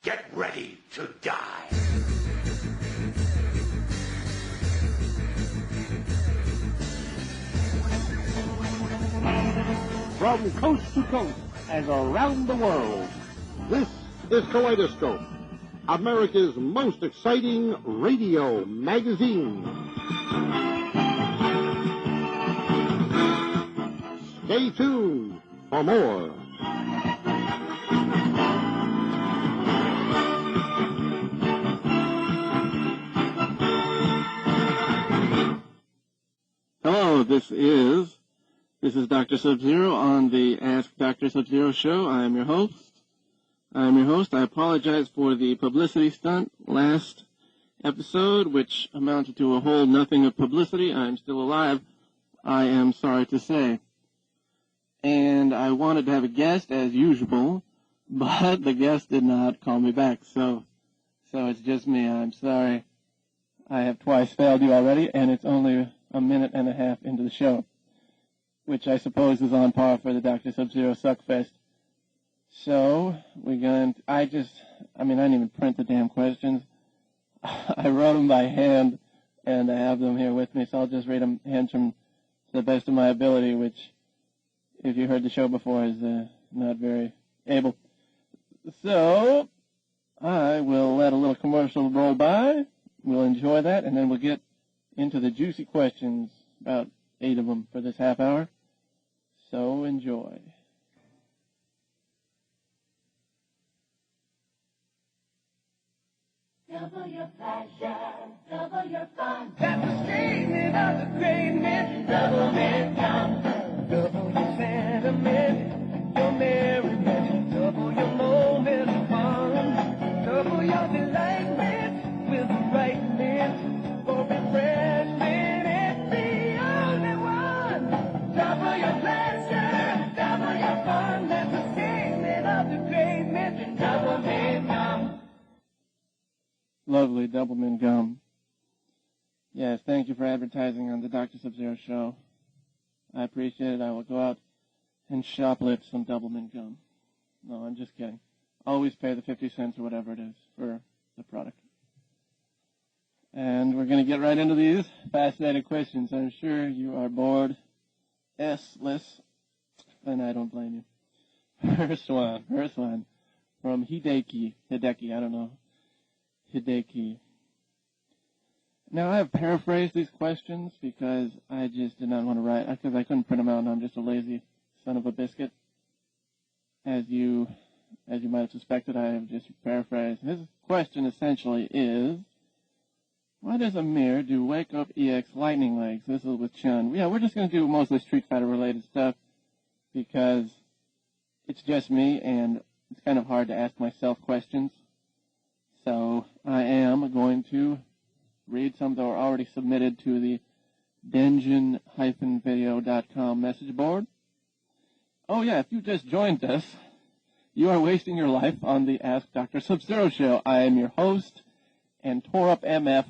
Get ready to die. From coast to coast and around the world, this is Kaleidoscope, America's most exciting radio magazine. Stay tuned for more. Hello, this is Dr. Sub-Zero on the Ask Dr. Sub-Zero show. I am your host. I apologize for the publicity stunt last episode, which amounted to a whole nothing of publicity. I'm still alive, I am sorry to say. And I wanted to have a guest as usual, but the guest did not call me back, so it's just me. I'm sorry. I have twice failed you already, and it's only a minute and a half into the show, which I suppose is on par for the Dr. Sub-Zero Suckfest. So, I didn't even print the damn questions. I wrote them by hand, and I have them here with me, so I'll just read them hands from the best of my ability, which, if you heard the show before, is not very able. So, I will let a little commercial roll by. We'll enjoy that, and then we'll get into the juicy questions, about 8 of them for this half hour. So enjoy. Double your pleasure, double your fun. That's the statement of the great men. Double men come. Double your sentiment, your merriment. Double your moment of fun. Double your delightment with the right mint. For refreshment, it's the only one. Double your pleasure, double your fun. That's the statement of the great men. Double men come. Lovely Doublemint gum. Yes, thank you for advertising on the Dr. Sub-Zero show. I appreciate it. I will go out and shoplift some Doublemint gum. No, I'm just kidding. Always pay the 50 cents or whatever it is for the product. And we're going to get right into these fascinating questions. I'm sure you are bored, S-less, and I don't blame you. First one from Hideki, I don't know. Hideki. Now, I have paraphrased these questions because I just did not want to write, because I couldn't print them out, and I'm just a lazy son of a biscuit. As you might have suspected, I have just paraphrased. His question essentially is, why does Amir do Wake Up EX Lightning Legs? This is with Chun. Yeah, we're just going to do mostly Street Fighter related stuff because it's just me, and it's kind of hard to ask myself questions. So I am going to read some that are already submitted to the denjin-video.com message board. Oh yeah, if you just joined us, you are wasting your life on the Ask Dr. Sub-Zero show. I am your host and tore up MF,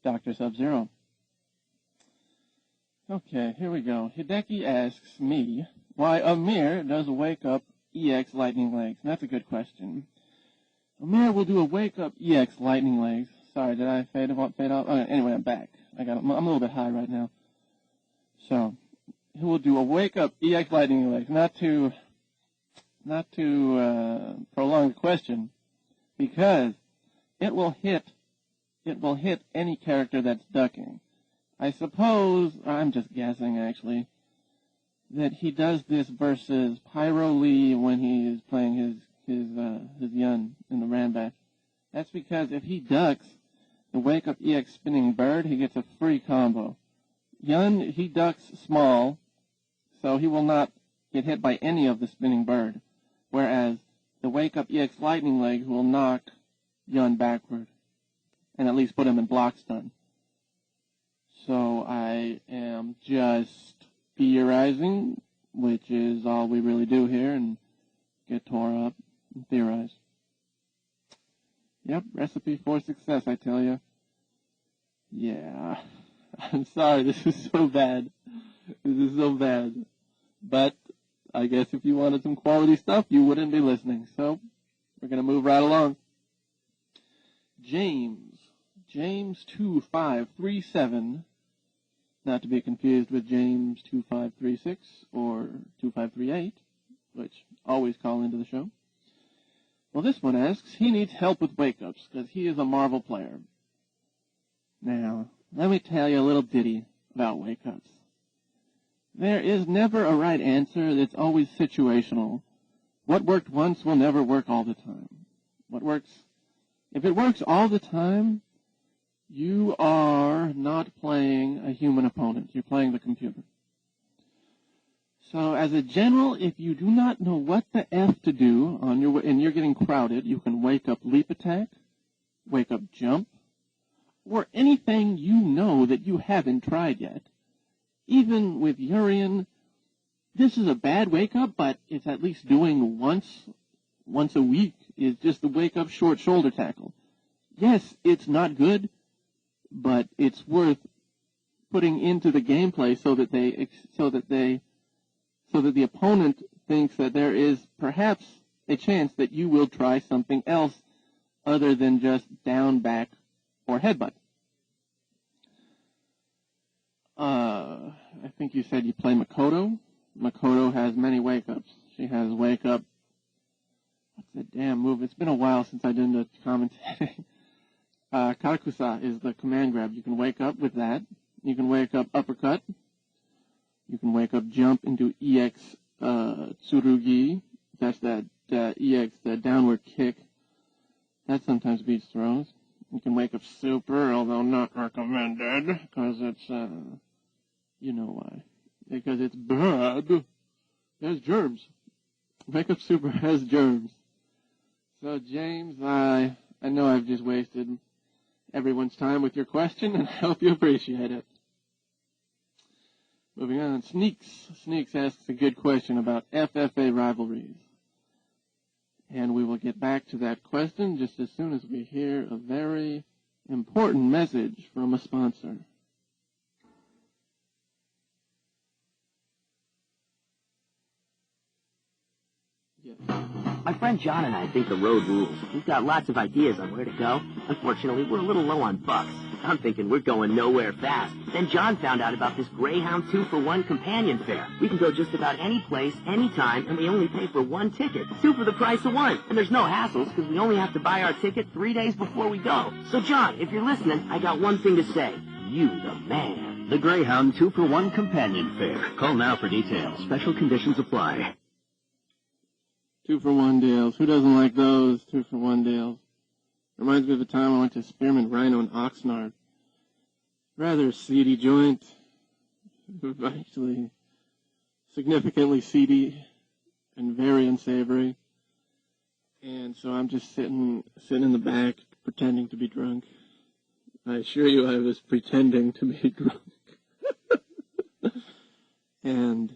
Dr. Sub-Zero. Okay, here we go. Hideki asks me why Amir does Wake Up EX Lightning Legs. And that's a good question. Amir will do a Wake Up EX Lightning Legs. Sorry, did I fade off? Oh, anyway, I'm back. I'm a little bit high right now. So, he will do a Wake Up EX Lightning Legs. Not to prolong the question, because it will hit any character that's ducking. I suppose, I'm just guessing actually, that he does this versus Pyro Lee when he is playing his Yun in the Ranback. That's because if he ducks the Wake Up EX Spinning Bird, he gets a free combo. Yun, he ducks small, so he will not get hit by any of the Spinning Bird, whereas the Wake Up EX Lightning Legs will knock Yun backward, and at least put him in block stun. So I am just theorizing, which is all we really do here, and get tore up and theorize. Yep, recipe for success, I tell you. Yeah. I'm sorry, this is so bad. But I guess if you wanted some quality stuff, you wouldn't be listening. So, We're going to move right along. James 2537, not to be confused with James 2536 or 2538, which always call into the show. Well, this one asks, he needs help with wake-ups because he is a Marvel player. Now, let me tell you a little ditty about wake-ups. There is never a right answer. It's always situational. What worked once will never work all the time. If it works all the time, you are not playing a human opponent. You're playing the computer. So as a general, if you do not know what the F to do and you're getting crowded, you can wake up leap attack, wake up jump, or anything you know that you haven't tried yet. Even with Urian, this is a bad wake up, but it's at least doing once a week is just the wake up short shoulder tackle. Yes, it's not good, but it's worth putting into the gameplay so that the opponent thinks that there is perhaps a chance that you will try something else other than just down, back, or headbutt. I think you said you play Makoto. Makoto has many wake-ups. She has wake-up. What's that damn move? It's been a while since I did the commentating. Karakusa is the command grab. You can wake up with that. You can wake up uppercut. You can wake up jump into EX Tsurugi. That's that EX, the downward kick. That sometimes beats throws. You can wake up super, although not recommended, because it's, you know why. Because it's bad. There's germs. Wake up super has germs. So, James, I know I've just wasted everyone's time with your question, and I hope you appreciate it. Moving on, Sneaks asks a good question about FFA rivalries. And we will get back to that question just as soon as we hear a very important message from a sponsor. Yes. My friend John and I think the road rules. We've got lots of ideas on where to go. Unfortunately, we're a little low on bucks. I'm thinking we're going nowhere fast. Then John found out about this Greyhound 2-for-1 companion fare. We can go just about any place, anytime, and we only pay for one ticket. 2 for the price of 1. And there's no hassles because we only have to buy our ticket 3 days before we go. So John, if you're listening, I got one thing to say. You the man. The Greyhound 2-for-1 companion fare. Call now for details. Special conditions apply. 2-for-1 deals. Who doesn't like those 2-for-1 deals? Reminds me of a time I went to Spearmint Rhino in Oxnard. Rather seedy joint. Actually, significantly seedy and very unsavory. And so I'm just sitting in the back, pretending to be drunk. I assure you I was pretending to be drunk. And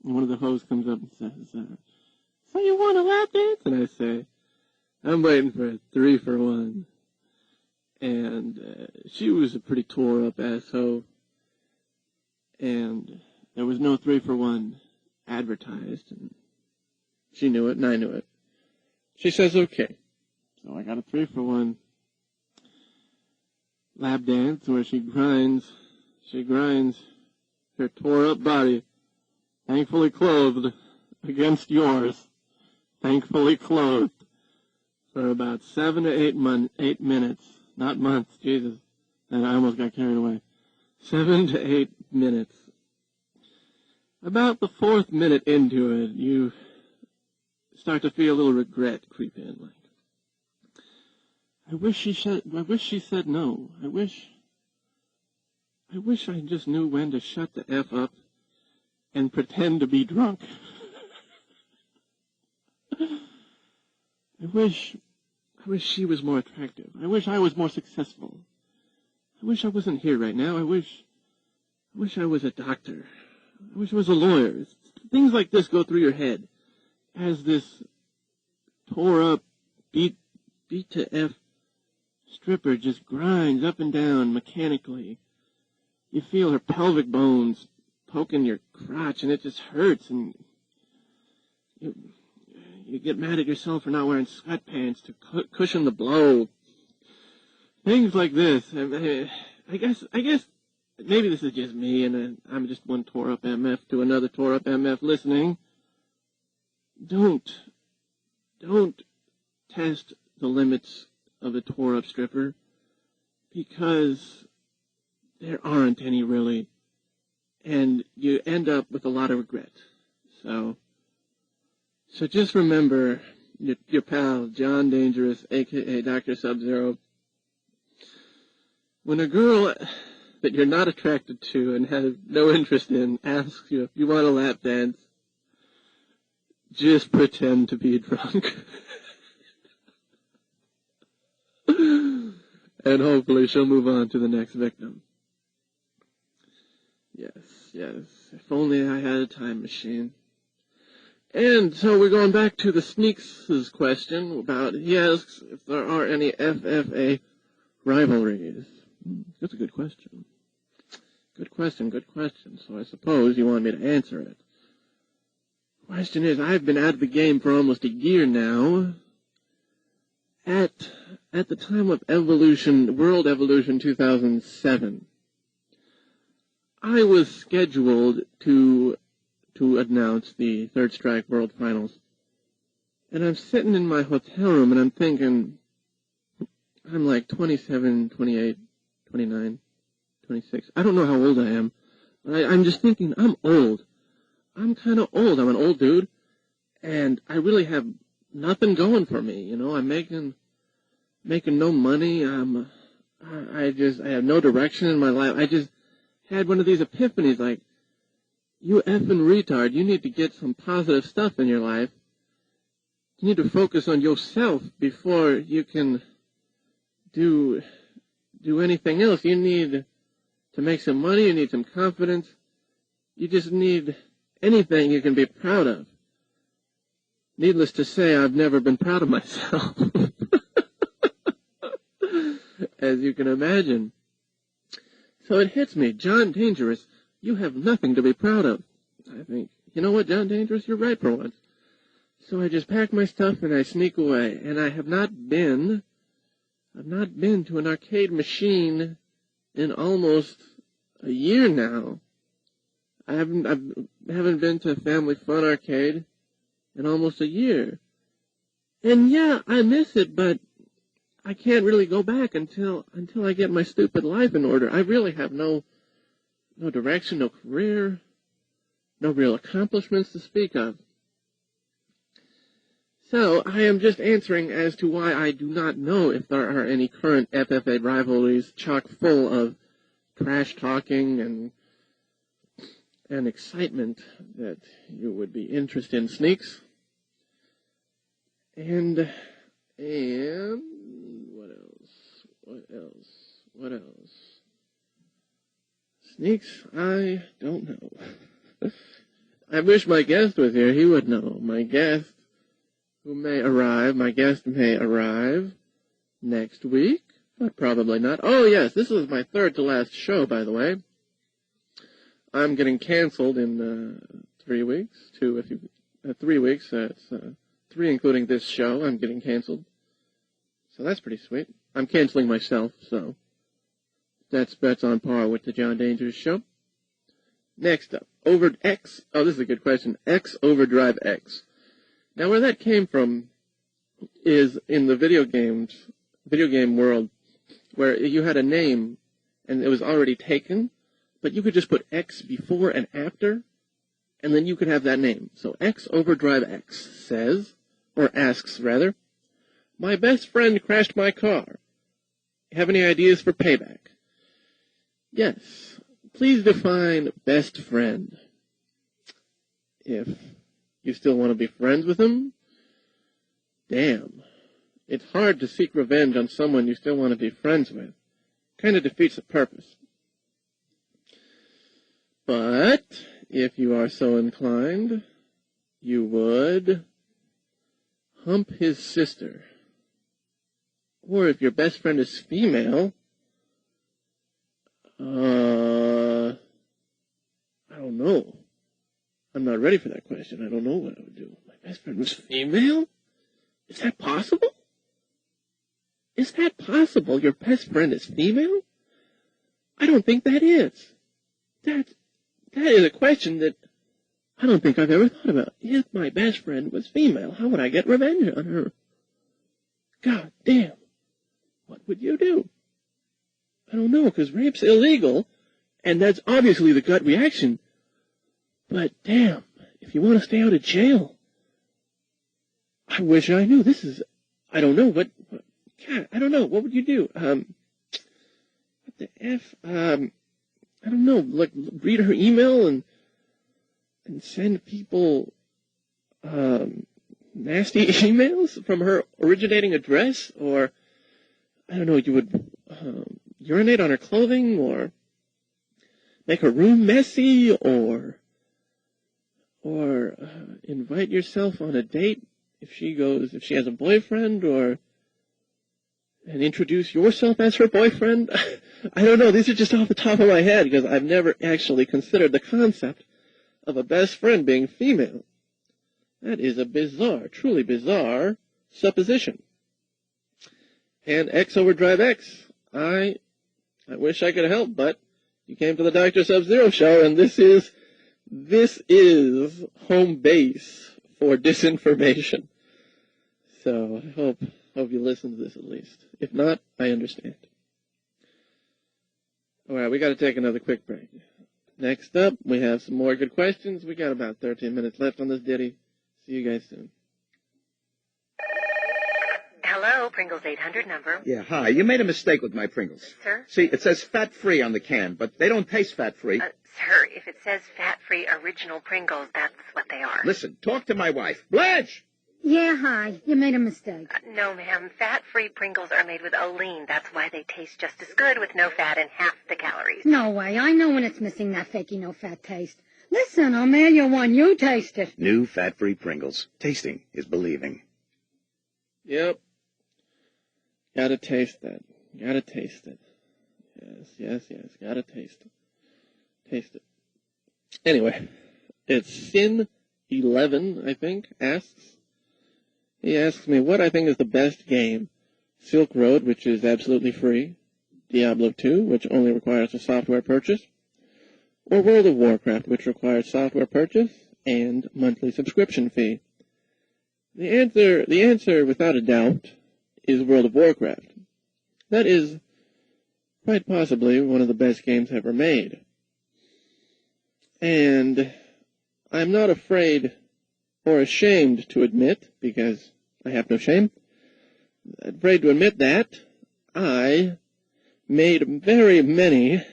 one of the hosts comes up and says, so you want a lap dance? And I say, I'm waiting for a 3-for-1. And she was a pretty tore-up asshole. And there was no 3-for-1 advertised. And she knew it, and I knew it. She says, okay. So I got a 3-for-1 lap dance where she grinds her tore-up body, thankfully clothed, against yours. Thankfully clothed. For about 7 to 8 minutes. Not months, Jesus. And I almost got carried away. 7 to 8 minutes. About the 4th minute into it, you start to feel a little regret creep in. Like, I wish she said no. I wish I just knew when to shut the F up and pretend to be drunk. I wish she was more attractive. I wish I was more successful. I wish I wasn't here right now. I wish I was a doctor. I wish I was a lawyer. Things like this go through your head as this tore up, beat to F stripper just grinds up and down mechanically. You feel her pelvic bones poking your crotch, and it just hurts, and You get mad at yourself for not wearing sweatpants to cushion the blow. Things like this. I guess maybe this is just me, and I'm just one tore-up MF to another tore-up MF listening. Don't test the limits of a tore-up stripper, because there aren't any really, and you end up with a lot of regret. So just remember your pal, John Dangerous, a.k.a. Dr. Sub-Zero. When a girl that you're not attracted to and have no interest in asks you if you want a lap dance, just pretend to be drunk. And hopefully she'll move on to the next victim. Yes. If only I had a time machine. And so we're going back to the Sneaks' question about, he asks if there are any FFA rivalries. That's a good question. Good question. So I suppose you want me to answer it. Question is, I've been out of the game for almost a year now. At the time of Evolution, World Evolution 2007, I was scheduled to announce the Third Strike World Finals. And I'm sitting in my hotel room and I'm thinking, I'm like 27, 28, 29, 26. I don't know how old I am, but I'm just thinking, I'm old. I'm kind of old. I'm an old dude, and I really have nothing going for me. You know, I'm making no money. I have no direction in my life. I just had one of these epiphanies, like, you effing retard, you need to get some positive stuff in your life. You need to focus on yourself before you can do anything else. You need to make some money, you need some confidence. You just need anything you can be proud of. Needless to say, I've never been proud of myself. As you can imagine. So it hits me, John Dangerous, you have nothing to be proud of. I think, you know what, John Dangerous, you're right for once. So I just pack my stuff and I sneak away. And I have not been to an arcade machine in almost a year now. I haven't been to Family Fun Arcade in almost a year. And yeah, I miss it, but I can't really go back until I get my stupid life in order. I really have no direction, no career, no real accomplishments to speak of. So I am just answering as to why I do not know if there are any current FFA rivalries chock full of trash talking and excitement that you would be interested in, Sneaks. And what else? Sneaks, I don't know. I wish my guest was here. He would know. My guest may arrive next week, but probably not. Oh, yes, this is my third to last show, by the way. I'm getting canceled in 3 weeks. 3 weeks. It's 3 including this show. I'm getting canceled. So that's pretty sweet. I'm canceling myself, so that's on par with the John Dangerous show. Next up, this is a good question. X Overdrive X. Now, where that came from is in the video game world, where you had a name and it was already taken, but you could just put X before and after, and then you could have that name. So X Overdrive X asks, my best friend crashed my car. Have any ideas for payback? Yes. Please define best friend. If you still want to be friends with him, damn. It's hard to seek revenge on someone you still want to be friends with. Kind of defeats the purpose. But if you are so inclined, you would hump his sister. Or if your best friend is female, I don't know. I'm not ready for that question. I don't know what I would do with my best friend was female? Is that possible? Is that possible? Your best friend is female? I don't think that is. That is a question that I don't think I've ever thought about. If my best friend was female, how would I get revenge on her? God damn. What would you do? I don't know, because rape's illegal, and that's obviously the gut reaction. But damn, if you want to stay out of jail, I wish I knew. I don't know, God, I don't know, what would you do? What the F? I don't know, like, read her email and send people, nasty emails from her originating address, or, I don't know, you would, urinate on her clothing, or make her room messy, or invite yourself on a date if she has a boyfriend, and introduce yourself as her boyfriend. I don't know, these are just off the top of my head, because I've never actually considered the concept of a best friend being female. That is a bizarre, truly bizarre supposition. And X Overdrive X, I wish I could help, but you came to the Dr. Sub-Zero show, and this is home base for disinformation. So I hope you listen to this at least. If not, I understand. All right, we got to take another quick break. Next up, we have some more good questions. We got about 13 minutes left on this ditty. See you guys soon. Hello, Pringles 800 number. Yeah, hi. You made a mistake with my Pringles. Sir? See, it says fat-free on the can, but they don't taste fat-free. Sir, if it says fat-free original Pringles, that's what they are. Listen, talk to my wife. Blanche! Yeah, hi. You made a mistake. No, ma'am. Fat-free Pringles are made with Olean. That's why they taste just as good with no fat and half the calories. No way. I know when it's missing that fakey no-fat taste. Listen, I'll mail you one. You taste it. New fat-free Pringles. Tasting is believing. Yep. Gotta taste that. Gotta taste it. Yes. Gotta taste it. Taste it. Anyway, it's Sin11, I think, asks. He asks me what I think is the best game. Silk Road, which is absolutely free. Diablo 2, which only requires a software purchase. Or World of Warcraft, which requires software purchase and monthly subscription fee. The answer, without a doubt, is World of Warcraft. That is quite possibly one of the best games ever made. And I'm not afraid or ashamed to admit, because I have no shame, afraid to admit that I made very many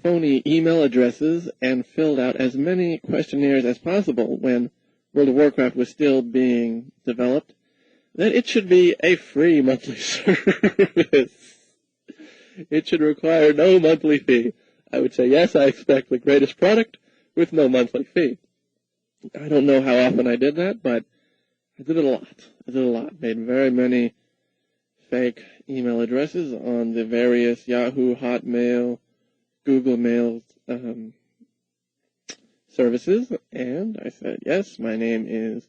phony email addresses and filled out as many questionnaires as possible when World of Warcraft was still being developed, that it should be a free monthly service. It should require no monthly fee. I would say, yes, I expect the greatest product with no monthly fee. I don't know how often I did that, but I did it a lot. Made very many fake email addresses on the various Yahoo, Hotmail, Google Mail services, and I said, yes, my name is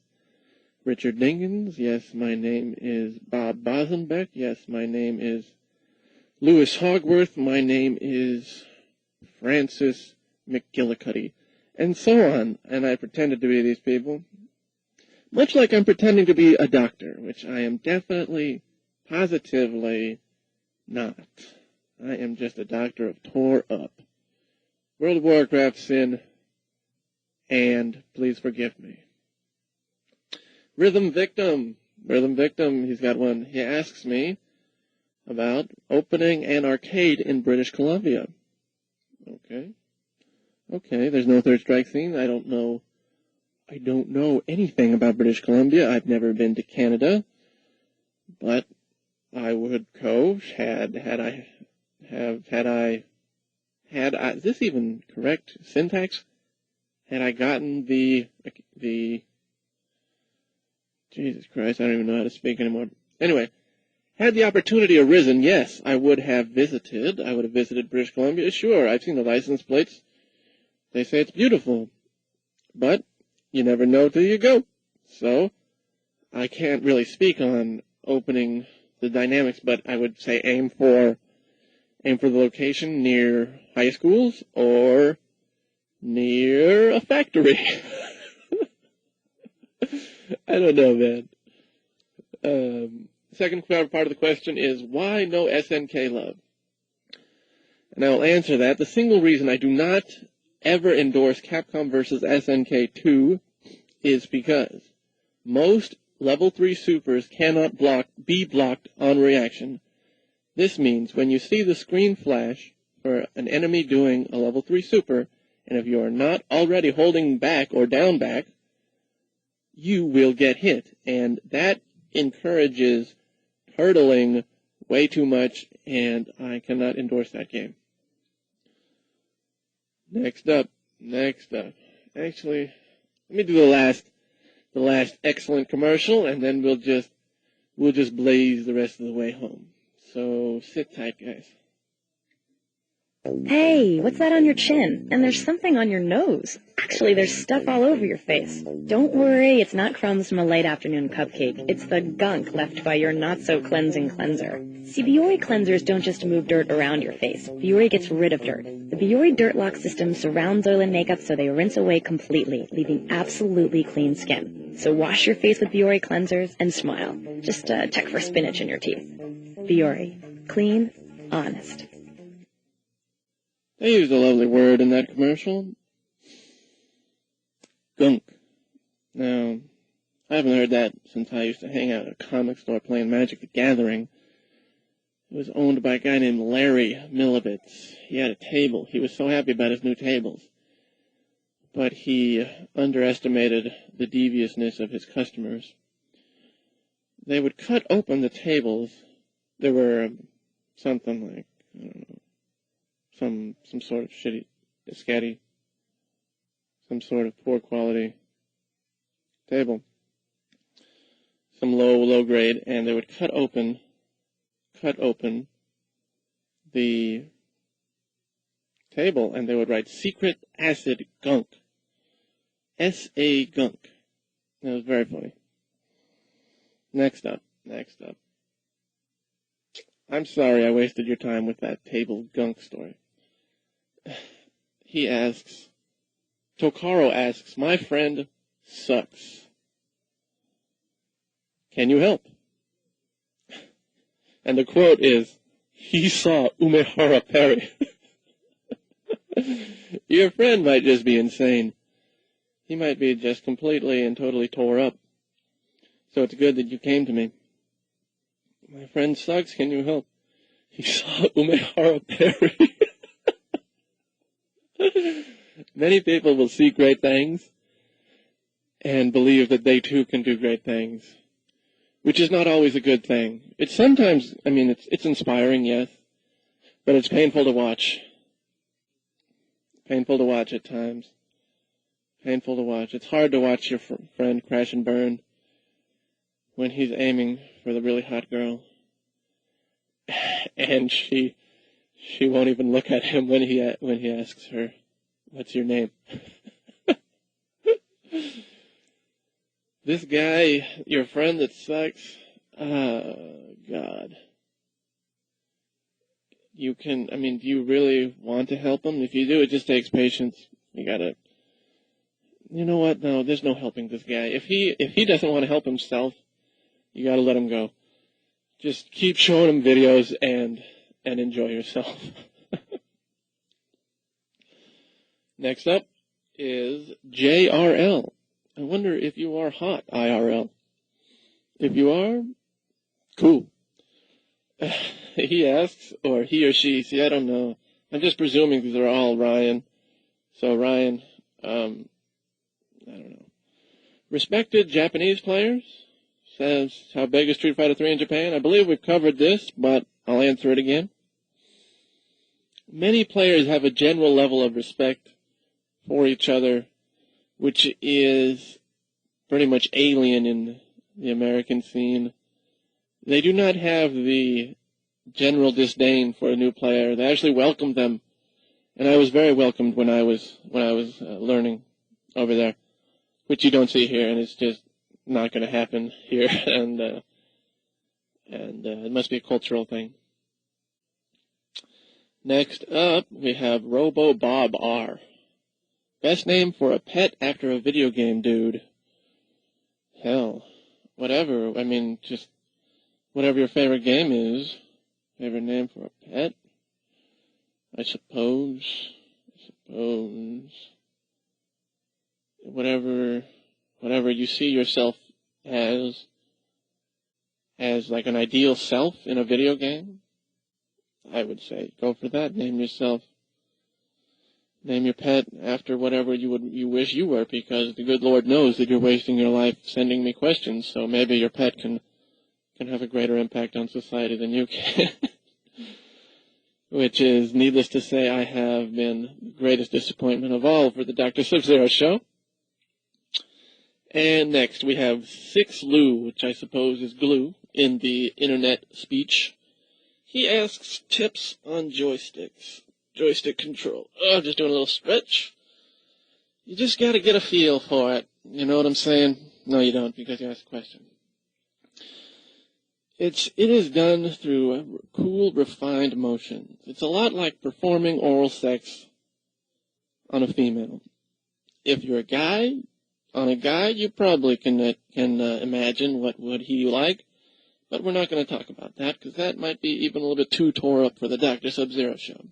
Richard Dinkins. Yes, my name is Bob Bosenbeck. Yes, my name is Lewis Hogworth. My name is Francis McGillicuddy. And so on. And I pretended to be these people. Much like I'm pretending to be a doctor, which I am definitely, positively not. I am just a doctor of tore up. World of Warcraft, Sin, and please forgive me. Rhythm Victim, he's got one. He asks me about opening an arcade in British Columbia. Okay, there's no Third Strike scene. I don't know anything about British Columbia. I've never been to Canada, but I would go is this even correct syntax? Had I gotten the Jesus Christ, I don't even know how to speak anymore. Anyway, had the opportunity arisen, yes, I would have visited British Columbia. Sure, I've seen the license plates. They say it's beautiful. But you never know till you go. So I can't really speak on opening the dynamics, but I would say aim for the location near high schools or near a factory. I don't know, man. Second part of the question is, why no SNK love? And I will answer that. The single reason I do not ever endorse Capcom vs. SNK 2 is because most level 3 supers cannot be blocked on reaction. This means when you see the screen flash for an enemy doing a level 3 super, and if you are not already holding back or down back, you will get hit. And that encourages hurdling way too much, and I cannot endorse that game. Next up. Actually, let me do the last excellent commercial, and then we'll just blaze the rest of the way home. So sit tight, guys. Hey, what's that on your chin? And there's something on your nose. Actually, there's stuff all over your face. Don't worry, it's not crumbs from a late afternoon cupcake. It's the gunk left by your not-so-cleansing cleanser. See, Biore cleansers don't just move dirt around your face. Biore gets rid of dirt. The Biore Dirt Lock system surrounds oil and makeup so they rinse away completely, leaving absolutely clean skin. So wash your face with Biore cleansers and smile. Just check for spinach in your teeth. Biore. Clean, honest. They used a lovely word in that commercial. Gunk. Now, I haven't heard that since I used to hang out at a comic store playing Magic the Gathering. It was owned by a guy named Larry Milovitz. He had a table. He was so happy about his new tables. But he underestimated the deviousness of his customers. They would cut open the tables. There were something like, I don't know, some sort of shitty, scatty, some sort of poor quality table, some low grade, and they would cut open the table, and they would write secret acid gunk, S.A. gunk. That was very funny. Next up. I'm sorry I wasted your time with that table gunk story. Tokaro asks, my friend sucks. Can you help? And the quote is, he saw Umehara Perry. Your friend might just be insane. He might be just completely and totally tore up. So it's good that you came to me. My friend sucks, can you help? He saw Umehara Perry. Many people will see great things and believe that they too can do great things, which is not always a good thing. It's sometimes, it's inspiring, yes, but it's painful to watch. Painful to watch at times. Painful to watch. It's hard to watch your friend crash and burn when he's aiming for the really hot girl. And she won't even look at him when he asks her, what's your name? This guy, your friend that sucks, oh, God. Do you really want to help him? If you do, it just takes patience. You know what? No, there's no helping this guy. If he doesn't want to help himself, you gotta let him go. Just keep showing him videos and enjoy yourself. Next up is JRL. I wonder if you are hot, IRL. If you are, cool. He asks, or he or she, I don't know. I'm just presuming because they're all Ryan. So Ryan, I don't know. Respected Japanese players, says, how big is Street Fighter 3 in Japan? I believe we've covered this, but I'll answer it again. Many players have a general level of respect for each other, which is pretty much alien in the American scene. They do not have the general disdain for a new player. They actually welcome them, and I was very welcomed when I was learning over there. which you don't see here, and it's just not going to happen here, and it must be a cultural thing. Next up, we have Robo Bob R. Best name for a pet after a video game, dude. Hell, whatever. I mean, just whatever your favorite game is. Favorite name for a pet? I suppose. Whatever you see yourself as like an ideal self in a video game, I would say go for that. Name your pet after whatever you wish you were, because the good Lord knows that you're wasting your life sending me questions, so maybe your pet can have a greater impact on society than you can. Which is, needless to say, I have been the greatest disappointment of all for the Dr. Sub-Zero show. And next we have 6Lou, which I suppose is glue in the internet speech. He asks tips on joysticks. Joystick control. Oh, just doing a little stretch. You just got to get a feel for it. You know what I'm saying? No, you don't, because you asked a question. It is done through cool, refined motions. It's a lot like performing oral sex on a female. If you're a guy, you probably can imagine what would he like, but we're not going to talk about that, because that might be even a little bit too tore up for the Dr. Sub-Zero show.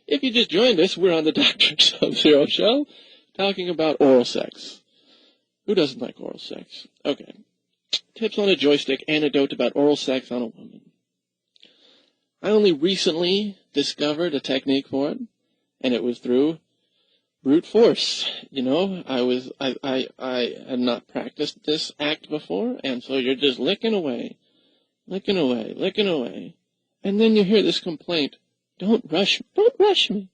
If you just joined us, we're on the Dr. Sub-Zero show, talking about oral sex. Who doesn't like oral sex? Okay. Tips on a joystick, anecdote about oral sex on a woman. I only recently discovered a technique for it, and it was through brute force. You know, I had not practiced this act before, and so you're just licking away, and then you hear this complaint, don't rush me.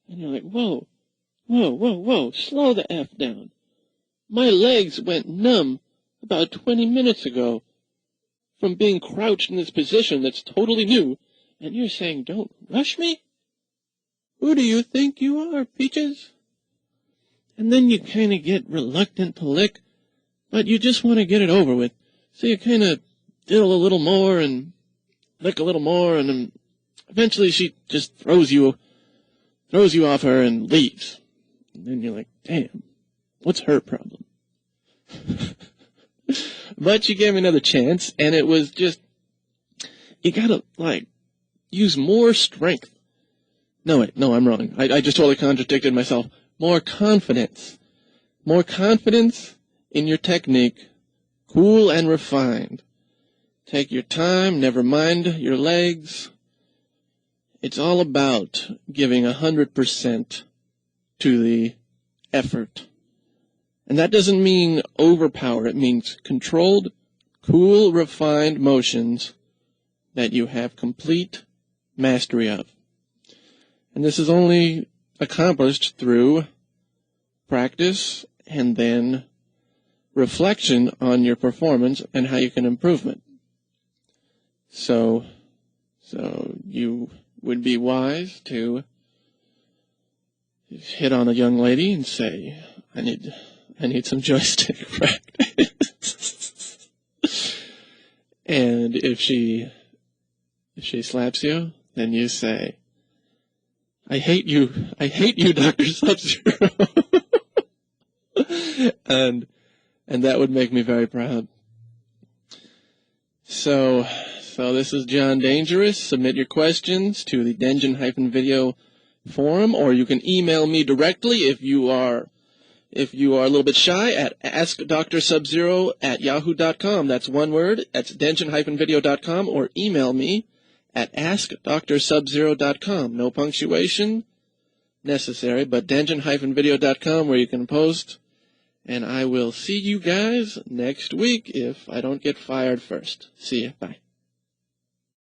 And you're like, whoa, slow the F down. My legs went numb about 20 minutes ago from being crouched in this position that's totally new, and you're saying, don't rush me? Who do you think you are, Peaches? And then you kind of get reluctant to lick, but you just want to get it over with. So you kind of diddle a little more and lick a little more, and then eventually she just throws you off her and leaves. And then you're like, damn, what's her problem? But you gave me another chance, and it was just, you gotta, use more strength. No, I'm wrong. I just totally contradicted myself. More confidence. More confidence in your technique. Cool and refined. Take your time, never mind your legs. It's all about giving 100% to the effort. And that doesn't mean overpower. It means controlled, cool, refined motions that you have complete mastery of. And this is only accomplished through practice and then reflection on your performance and how you can improve it. So you would be wise to hit on a young lady and say, I need some joystick practice. And if she slaps you, then you say, I hate you, Dr. Sub-Zero. and that would make me very proud. So this is John Dangerous. Submit your questions to the Dengen-Video forum, or you can email me directly if you are a little bit shy at askdrsubzero@yahoo.com. That's one word. That's dengen-video.com, or email me at askdrsubzero.com. No punctuation necessary, but dengen-video.com, where you can post. And I will see you guys next week if I don't get fired first. See ya. Bye.